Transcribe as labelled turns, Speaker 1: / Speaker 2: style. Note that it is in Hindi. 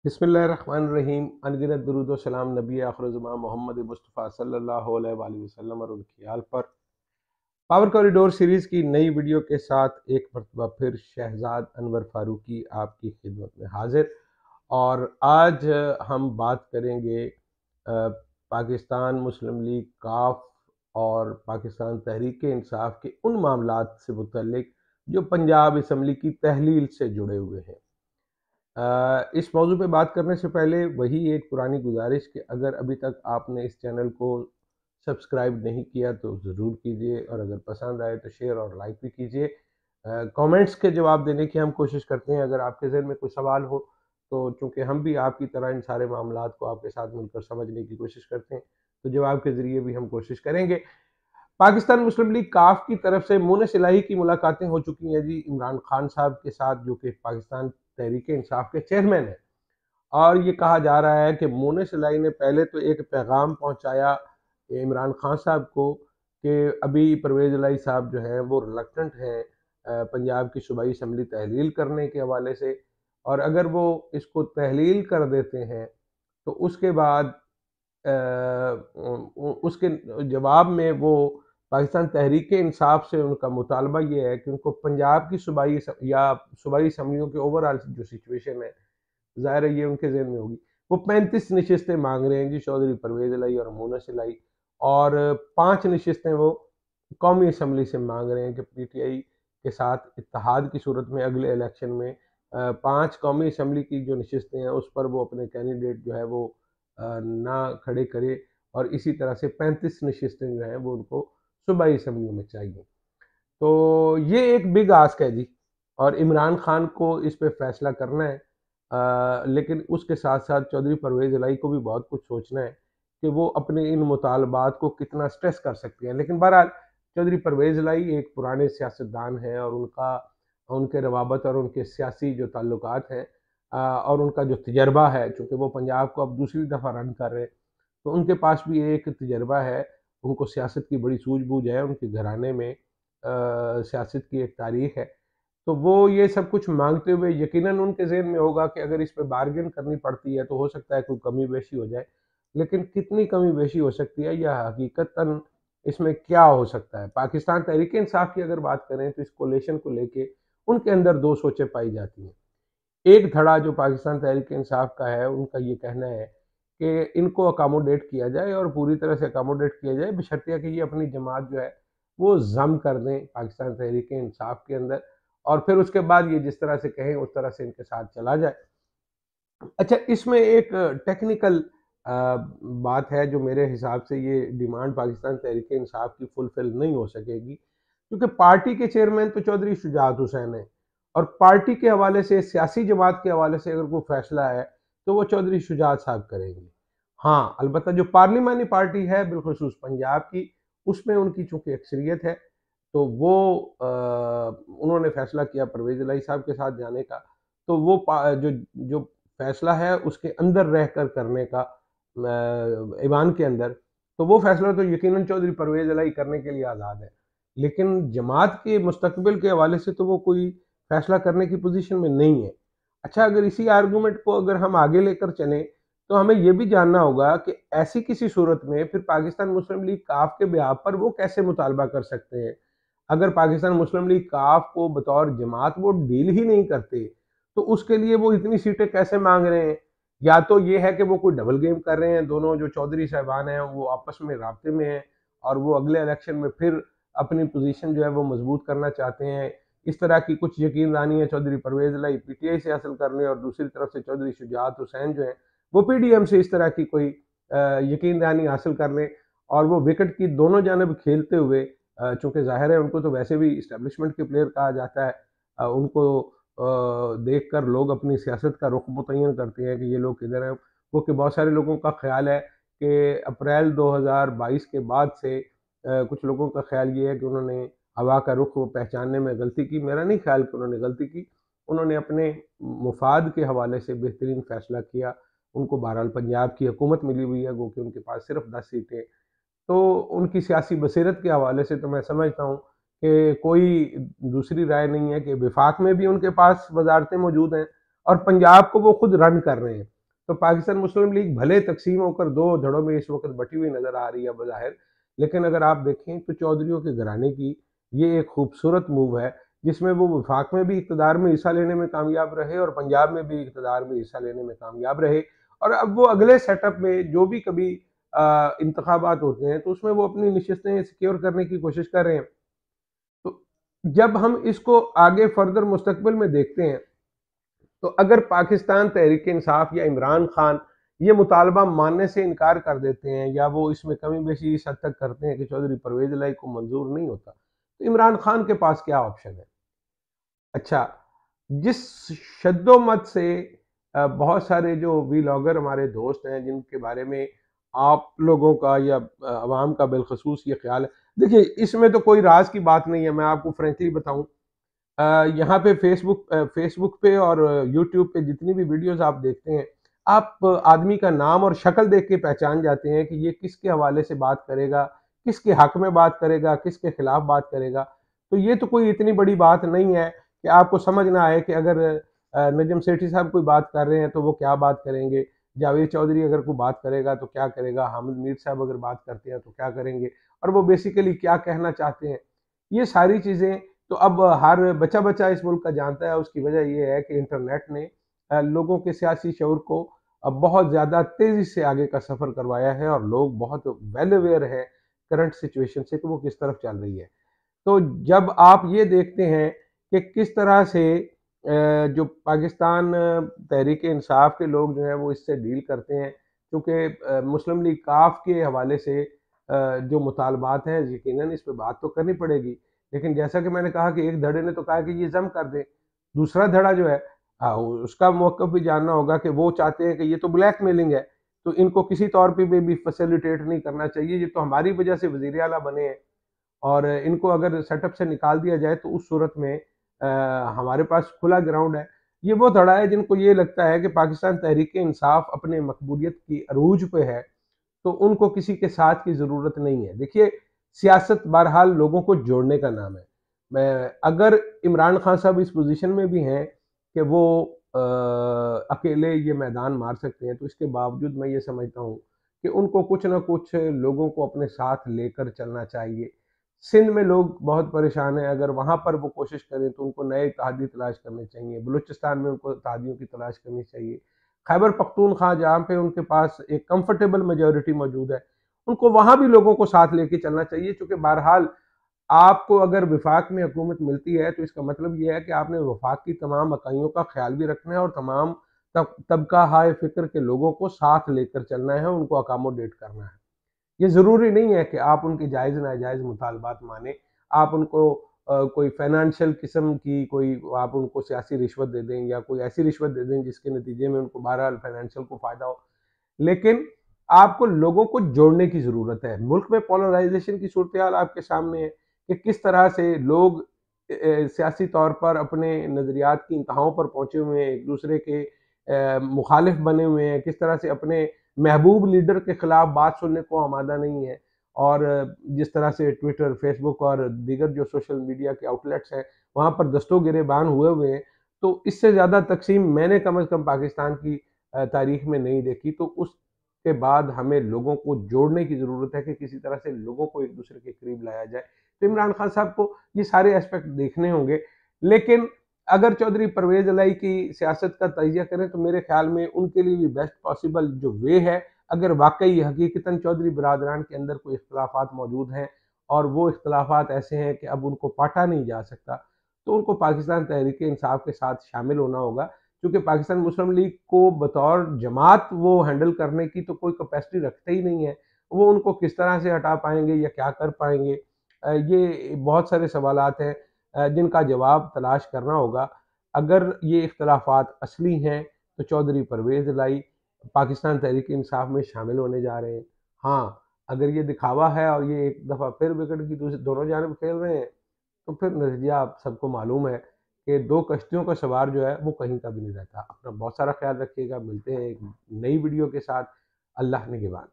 Speaker 1: बिस्मिल्लाहिर्रहमानिर्रहीम। अनगिनत दुरूद व सलाम नबी आखिर ज़मां मोहम्मद मुस्तफ़ा सल्लल्लाहु अलैहि वसल्लम और उनकी आल पर। पावर कॉरिडोर सीरीज़ की नई वीडियो के साथ एक मरतबा फिर शहजाद अनवर फ़ारूकी आपकी खिदमत में हाजिर। और आज हम बात करेंगे पाकिस्तान मुस्लिम लीग काफ और पाकिस्तान तहरीक इंसाफ के उन मामलात से मुतल्लिक जो पंजाब असम्बली की तहलील से जुड़े हुए हैं। इस मौजू पे बात करने से पहले वही एक पुरानी गुजारिश कि अगर अभी तक आपने इस चैनल को सब्सक्राइब नहीं किया तो ज़रूर कीजिए, और अगर पसंद आए तो शेयर और लाइक भी कीजिए। कमेंट्स के जवाब देने की हम कोशिश करते हैं। अगर आपके ज़हन में कोई सवाल हो तो चूँकि हम भी आपकी तरह इन सारे मामलात को आपके साथ मिलकर समझने की कोशिश करते हैं, तो जवाब के ज़रिए भी हम कोशिश करेंगे। पाकिस्तान मुस्लिम लीग काफ की तरफ से मोने सिलाही की मुलाकातें हो चुकी हैं जी इमरान खान साहब के साथ, जो कि पाकिस्तान तहरीक इंसाफ के चेयरमैन हैं। और ये कहा जा रहा है कि मोने सिलाई ने पहले तो एक पैगाम पहुंचाया इमरान खान साहब को कि अभी परवेज़ इलाही साहब जो हैं वो रिलक्टेंट हैं पंजाब की सूबाई असम्बली तहलील करने के हवाले से, और अगर वो इसको तहलील कर देते हैं तो उसके बाद उसके जवाब में वो पाकिस्तान तहरीक इंसाफ से उनका मुतालबा ये है कि उनको पंजाब की सूबाई असम्बलियों के ओवरऑल जो सिचुएशन है, ज़ाहिर है ये उनके ज़हन में होगी। वो 35 नशिस्तें मांग रहे हैं जी चौधरी परवेज़ इलाही और मोना सिलाई, और 5 नशिस्तें वो कौमी असम्बली से मांग रहे हैं कि पीटीआई के साथ इत्तेहाद की सूरत में अगले इलेक्शन में 5 कौमी असम्बली की जो नशिस्तें हैं उस पर वो अपने कैंडिडेट जो है वो ना खड़े करे, और इसी तरह से 35 नशिस्तें जो हैं वो उनको सूबाई असम्बलियों में चाहिए। तो ये एक बिग आस्क है जी, और इमरान खान को इस पे फैसला करना है। लेकिन उसके साथ साथ चौधरी परवेज़ इलाही को भी बहुत कुछ सोचना है कि वो अपने इन मुतालबात को कितना स्ट्रेस कर सकते हैं। लेकिन बहरहाल चौधरी परवेज़ इलाही एक पुराने सियासतदान हैं, और उनके रवाबत और उनके सियासी जो ताल्लुकात हैं और उनका जो तजर्बा है, चूँकि वो पंजाब को अब दूसरी दफ़ा रन कर रहे हैं, तो उनके पास भी एक तजर्बा है। उनको सियासत की बड़ी सूझबूझ है, उनके घराने में सियासत की एक तारीख है। तो वो ये सब कुछ मांगते हुए यकीनन उनके ज़हन में होगा कि अगर इस पे बार्गेन करनी पड़ती है तो हो सकता है कोई कमी बेशी हो जाए। लेकिन कितनी कमी बेशी हो सकती है या हकीकतन इसमें क्या हो सकता है? पाकिस्तान तहरीक इंसाफ की अगर बात करें तो इस कोलिशन को लेके उनके अंदर 2 सोचें पाई जाती हैं। एक धड़ा जो पाकिस्तान तहरीक इंसाफ का है, उनका ये कहना है कि इनको अकोमोडेट किया जाए, और पूरी तरह से अकोमोडेट किया जाए बशर्ते कि ये अपनी जमात जो है वो ज़म कर दें पाकिस्तान तहरीक इंसाफ के अंदर, और फिर उसके बाद ये जिस तरह से कहें उस तरह से इनके साथ चला जाए। अच्छा, इसमें एक टेक्निकल बात है जो मेरे हिसाब से ये डिमांड पाकिस्तान तहरीक इंसाफ की फुलफिल नहीं हो सकेगी, क्योंकि पार्टी के चेयरमैन तो चौधरी शुजात हुसैन है, और पार्टी के हवाले से सियासी जमात के हवाले से अगर कोई फैसला है तो वो चौधरी शुजात साहब करेंगे। हाँ, अलबत्ता जो पार्लिमानी पार्टी है बिलखुसूस पंजाब की, उसमें उनकी चूंकि अक्सरियत है, तो वो उन्होंने फैसला किया परवेज़ इलाही साहब के साथ जाने का। तो वो जो जो फैसला है उसके अंदर रहकर करने का ईवान के अंदर, तो वो फैसला तो यकीनन चौधरी परवेज़ इलाही करने के लिए आज़ाद है। लेकिन जमात के मुस्तकबिल के हवाले से तो वो कोई फैसला करने की पोजीशन में नहीं है। अच्छा, अगर इसी आर्गूमेंट को अगर हम आगे लेकर चलें तो हमें ये भी जानना होगा कि ऐसी किसी सूरत में फिर पाकिस्तान मुस्लिम लीग काफ के बिहाफ पर वो कैसे मुतालबा कर सकते हैं। अगर पाकिस्तान मुस्लिम लीग काफ को बतौर जमात वो डील ही नहीं करते तो उसके लिए वो इतनी सीटें कैसे मांग रहे हैं? या तो ये है कि वो कोई डबल गेम कर रहे हैं, दोनों जो चौधरी साहबान हैं वो आपस में राब्ते में हैं, और वो अगले इलेक्शन में फिर अपनी पोजीशन जो है वो मजबूत करना चाहते हैं। इस तरह की कुछ यकीन दहानी है चौधरी परवेज़ इलाही पीटीआई से हासिल कर लें, और दूसरी तरफ से चौधरी शुजात हुसैन जो है वो पीडीएम से इस तरह की कोई यकीन दहानी हासिल कर लें, और वो विकेट की दोनों जानब खेलते हुए, चूँकि ज़ाहिर है उनको तो वैसे भी इस्टेब्लिशमेंट के प्लेयर कहा जाता है, उनको देखकर लोग अपनी सियासत का रुख मुतय्यन करते हैं कि ये लोग किधर हैं। क्योंकि बहुत सारे लोगों का ख्याल है कि अप्रैल 2022 के बाद से कुछ लोगों का ख्याल ये है कि उन्होंने हवा का रुख पहचानने में गलती की। मेरा नहीं ख्याल कि उन्होंने गलती की, उन्होंने अपने मुफाद के हवाले से बेहतरीन फ़ैसला किया। उनको बहरहाल पंजाब की हुकूमत मिली हुई है, गो कि उनके पास सिर्फ 10 सीटें, तो उनकी सियासी बसीरत के हवाले से तो मैं समझता हूँ कि कोई दूसरी राय नहीं है कि विफाक में भी उनके पास वजारतें मौजूद हैं, और पंजाब को वो खुद रन कर रहे हैं। तो पाकिस्तान मुस्लिम लीग भले तकसीम होकर दो धड़ों में इस वक्त बटी हुई नज़र आ रही है बज़ाहिर, लेकिन अगर आप देखें तो चौधरियों के घराने की ये एक खूबसूरत मूव है, जिसमें वो वफाक में भी इक़्तिदार में हिस्सा लेने में कामयाब रहे और पंजाब में भी इक़्तिदार में हिस्सा लेने में कामयाब रहे। और अब वो अगले सेटअप में जो भी कभी इंतखाबात होते हैं, तो उसमें वो अपनी नशिस्तें सिक्योर करने की कोशिश कर रहे हैं। तो जब हम इसको आगे फर्दर मुस्तकबिल में देखते हैं, तो अगर पाकिस्तान तहरीक इंसाफ या इमरान खान ये मुतालबा मानने से इनकार कर देते हैं या वो इसमें कमी बेशी इस हद तक करते हैं कि चौधरी परवेज इलाही को मंजूर नहीं होता, तो इमरान खान के पास क्या ऑप्शन है? अच्छा, जिस शद्दोमत से बहुत सारे जो वीलॉगर हमारे दोस्त हैं जिनके बारे में आप लोगों का या अवाम का बिलखसूस ये ख्याल है, देखिए इसमें तो कोई राज की बात नहीं है, मैं आपको फ्रेंकली बताऊं, यहाँ पे फेसबुक पे और यूट्यूब पे जितनी भी वीडियोस आप देखते हैं, आप आदमी का नाम और शक्ल देख के पहचान जाते हैं कि ये किसके हवाले से बात करेगा, किसके हक में बात करेगा, किसके खिलाफ बात करेगा। तो ये तो कोई इतनी बड़ी बात नहीं है कि आपको समझ ना आए कि अगर नजम सेठी साहब कोई बात कर रहे हैं तो वो क्या बात करेंगे, जावेद चौधरी अगर कोई बात करेगा तो क्या करेगा, हामिद मीर साहब अगर बात करते हैं तो क्या करेंगे, और वो बेसिकली क्या कहना चाहते हैं। ये सारी चीज़ें तो अब हर बच्चा बच्चा इस मुल्क का जानता है। उसकी वजह यह है कि इंटरनेट ने लोगों के सियासी शऊर को अब बहुत ज़्यादा तेज़ी से आगे का सफ़र करवाया है और लोग बहुत वेल अवेयर हैं करंट सिचुएशन से कि वो किस तरफ चल रही है। तो जब आप ये देखते हैं कि किस तरह से जो पाकिस्तान तहरीक इंसाफ के लोग जो हैं वो इससे डील करते हैं, क्योंकि मुस्लिम लीग काफ के हवाले से जो मुतालबात हैं यकीनन इस पे बात तो करनी पड़ेगी, लेकिन जैसा कि मैंने कहा कि एक धड़े ने तो कहा कि ये जम कर दें, दूसरा धड़ा जो है उसका मौक़िफ़ भी जानना होगा कि वो चाहते हैं कि ये तो ब्लैकमेलिंग है, तो इनको किसी तौर पे भी फैसिलिटेट नहीं करना चाहिए, ये तो हमारी वजह से वज़ीर आला बने हैं और इनको अगर सेटअप से निकाल दिया जाए तो उस सूरत में अ, हमारे पास खुला ग्राउंड है। ये वो धड़ा है जिनको ये लगता है कि पाकिस्तान तहरीक इंसाफ अपने मकबूलियत की अरूज पे है, तो उनको किसी के साथ की ज़रूरत नहीं है। देखिए, सियासत बहरहाल लोगों को जोड़ने का नाम है। मैं अगर इमरान खान साहब इस पोज़ीशन में भी हैं कि वो अकेले ये मैदान मार सकते हैं, तो इसके बावजूद मैं ये समझता हूँ कि उनको कुछ ना कुछ लोगों को अपने साथ लेकर चलना चाहिए। सिंध में लोग बहुत परेशान हैं, अगर वहाँ पर वो कोशिश करें तो उनको नए इत्तेहादी तलाश करने चाहिए। बलूचिस्तान में उनको इत्तेहादियों की तलाश करनी चाहिए। खैबर पख्तूनख्वा जहाँ पे उनके पास एक कंफर्टेबल मेजॉरिटी मौजूद है, उनको वहाँ भी लोगों को साथ लेके चलना चाहिए, चूँकि बहरहाल आपको अगर वफाक में हुकूमत मिलती है तो इसका मतलब ये है कि आपने वफाक की तमाम इकाइयों का ख्याल भी रखना है और तमाम तबका हाय फिक्र के लोगों को साथ लेकर चलना है, उनको अकोमोडेट करना है। ये ज़रूरी नहीं है कि आप उनकी जायज़ नाजायज़ मुतालबात माने, आप उनको कोई फाइनेंशियल किस्म की कोई आप उनको सियासी रिश्वत दे दें या कोई ऐसी रिश्वत दे दें जिसके नतीजे में उनको बहरहाल फाइनेंशियल को फ़ायदा हो। लेकिन आपको लोगों को जोड़ने की ज़रूरत है। मुल्क में पोलराइज़ेशन की सूरत-ए-हाल आपके सामने है कि किस तरह से लोग सियासी तौर पर अपने नज़रियात की इंतहाओं पर पहुँचे हुए हैं, एक-दूसरे के मुखालिफ बने हुए हैं, किस तरह से अपने महबूब लीडर के खिलाफ बात सुनने को आमादा नहीं है और जिस तरह से ट्विटर, फेसबुक और दीगर जो सोशल मीडिया के आउटलेट्स हैं, वहाँ पर दस्तों गिरेबान हुए हुए हैं। तो इससे ज़्यादा तक़सीम मैंने कम से कम पाकिस्तान की तारीख में नहीं देखी। तो उसके बाद हमें लोगों को जोड़ने की ज़रूरत है कि किसी तरह से लोगों को एक-दूसरे के करीब लाया जाए। तो इमरान खान साहब को ये सारे एस्पेक्ट देखने होंगे। लेकिन अगर चौधरी परवेज़ इलाही की सियासत का तजिया करें तो मेरे ख़्याल में उनके लिए भी बेस्ट पॉसिबल जो वे है, अगर वाक़ई हकीकतन चौधरी बिरादरान के अंदर कोई इख्तिलाफ़ात मौजूद हैं और वो इख्तिलाफ़ात ऐसे हैं कि अब उनको पाटा नहीं जा सकता, तो उनको पाकिस्तान तहरीक इंसाफ के साथ शामिल होना होगा। क्योंकि पाकिस्तान मुस्लिम लीग को बतौर जमात वो हैंडल करने की तो कोई कैपेसिटी रखते ही नहीं है। वो उनको किस तरह से हटा पाएँगे या क्या कर पाएँगे? ये बहुत सारे सवालात हैं जिनका जवाब तलाश करना होगा। अगर ये इख्तिलाफ़ात असली हैं, तो चौधरी परवेज़ इलाही पाकिस्तान तहरीक इंसाफ में शामिल होने जा रहे हैं। हाँ, अगर ये दिखावा है और ये एक दफ़ा फिर विकेट की दोनों जानिब खेल रहे हैं, तो फिर नतीजा आप सबको मालूम है कि 2 कश्तियों का सवार जो है, वो कहीं का भी नहीं रहता। अपना बहुत सारा ख़्याल रखिएगा, मिलते हैं एक नई वीडियो के साथ। अल्लाह निगहबान।